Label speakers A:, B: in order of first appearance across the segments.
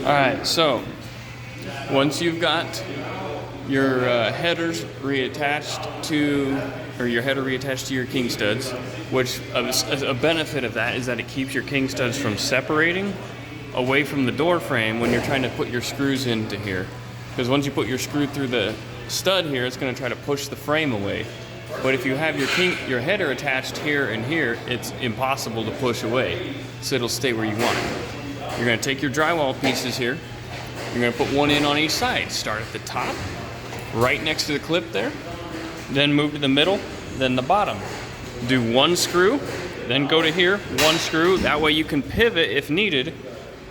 A: Alright, so once you've got your headers reattached to, or your header reattached to your king studs, which a benefit of that is that it keeps your king studs from separating away from the door frame when you're trying to put your screws into here. Because once you put your screw through the stud here, it's going to try to push the frame away. But if you have your header attached here and here, it's impossible to push away. So it'll stay where you want it. You're going to take your drywall pieces here. You're going to put one in on each side. Start at the top, right next to the clip there. Then move to the middle, then the bottom. Do one screw, then go to here, one screw. That way you can pivot if needed.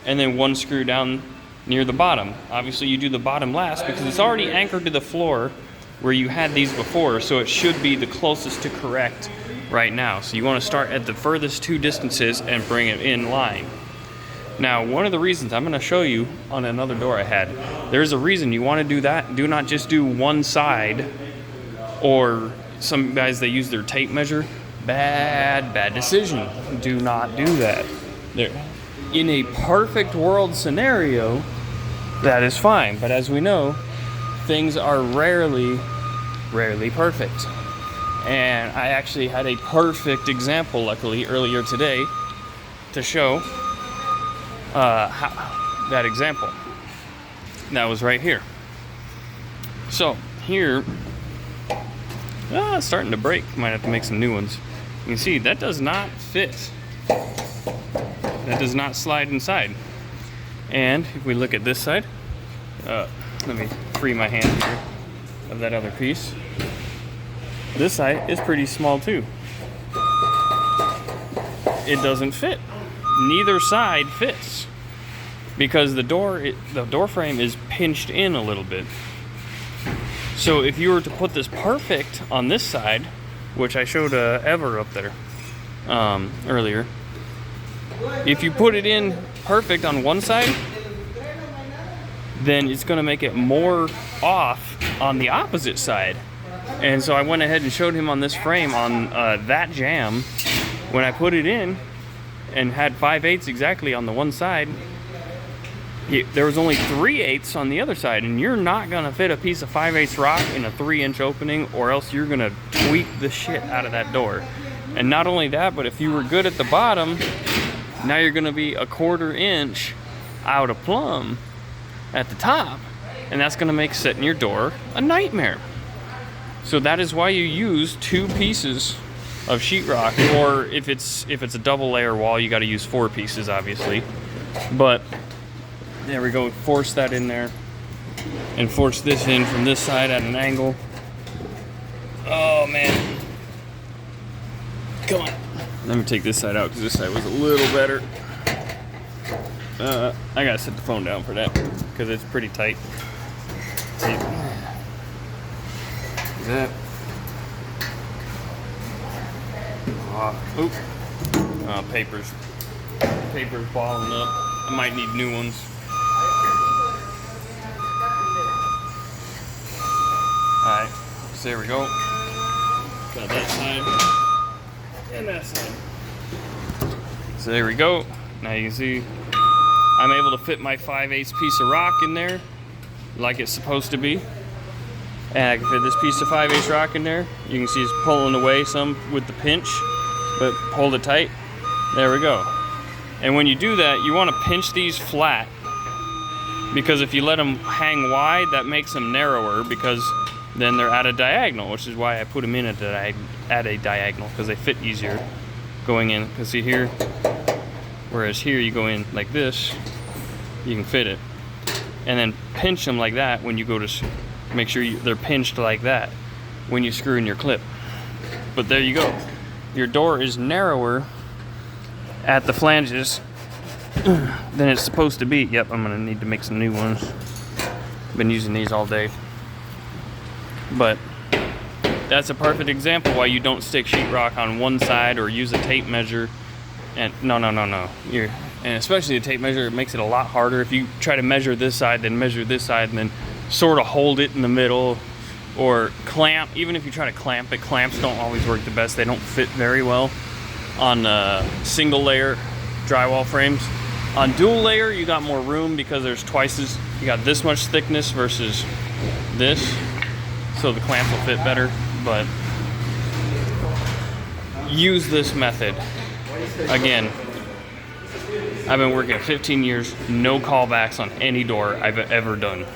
A: And then one screw down near the bottom. Obviously you do the bottom last because it's already anchored to the floor where you had these before, so it should be the closest to correct right now. So you want to start at the furthest two distances and bring it in line. Now, one of the reasons I'm going to show you on another door I had, there's a reason you want to do that. Do not just do one side, or some guys, they use their tape measure. Bad decision. Do not do that. There. In a perfect world scenario, that is fine. But as we know, things are rarely perfect. And I actually had a perfect example, luckily, earlier today to show that example. That was right here. So here, it's starting to break. Might have to make some new ones. You can see that does not fit. That does not slide inside. And if we look at this side, let me free my hand here of that other piece. This side is pretty small too. It doesn't fit. Neither side fits because the door frame is pinched in a little bit. So if you were to put this perfect on this side, which I showed Ever up there earlier, if you put it in perfect on one side, then it's going to make it more off on the opposite side. And so I went ahead and showed him on this frame on that jamb. When I put it in and had 5/8 exactly on the one side, there was only 3/8 on the other side, and you're not going to fit a piece of 5/8 rock in a 3-inch opening, or else you're going to tweak the shit out of that door. And not only that, but if you were good at the bottom, now you're going to be a 1/4 inch out of plumb at the top, and that's going to make setting your door a nightmare. So that is why you use 2 pieces of sheetrock, or if it's a double layer wall, you got to use 4 pieces, obviously. But there we go. Force that in there, and force this in from this side at an angle. Oh man! Come on. Let me take this side out because this side was a little better. I gotta set the phone down for that because it's pretty tight. See that? Paper's balling up. I might need new ones. Alright, so there we go. Got that side and that side. So there we go. Now you can see I'm able to fit my 5/8 piece of rock in there like it's supposed to be. And I can fit this piece of 5/8 rock in there. You can see it's pulling away some with the pinch, but hold it tight. There we go. And when you do that, you want to pinch these flat, because if you let them hang wide, that makes them narrower, because then they're at a diagonal, which is why I put them in at a diagonal, because they fit easier going in. Because see here, whereas here you go in like this, you can fit it. And then pinch them like that when you go to, make sure they're pinched like that when you screw in your clip. But there you go. Your door is narrower at the flanges than it's supposed to be. Yep, I'm gonna need to make some new ones. Been using these all day. But that's a perfect example why you don't stick sheetrock on one side or use a tape measure. And no. And especially the tape measure, it makes it a lot harder. If you try to measure this side, then measure this side, and then sort of hold it in the middle, or clamp. Even if you try to clamp it, clamps don't always work the best. They don't fit very well on single layer drywall frames. On dual layer, you got more room because there's you got this much thickness versus this, so the clamps will fit better, but use this method. Again, I've been working 15 years, no callbacks on any door I've ever done.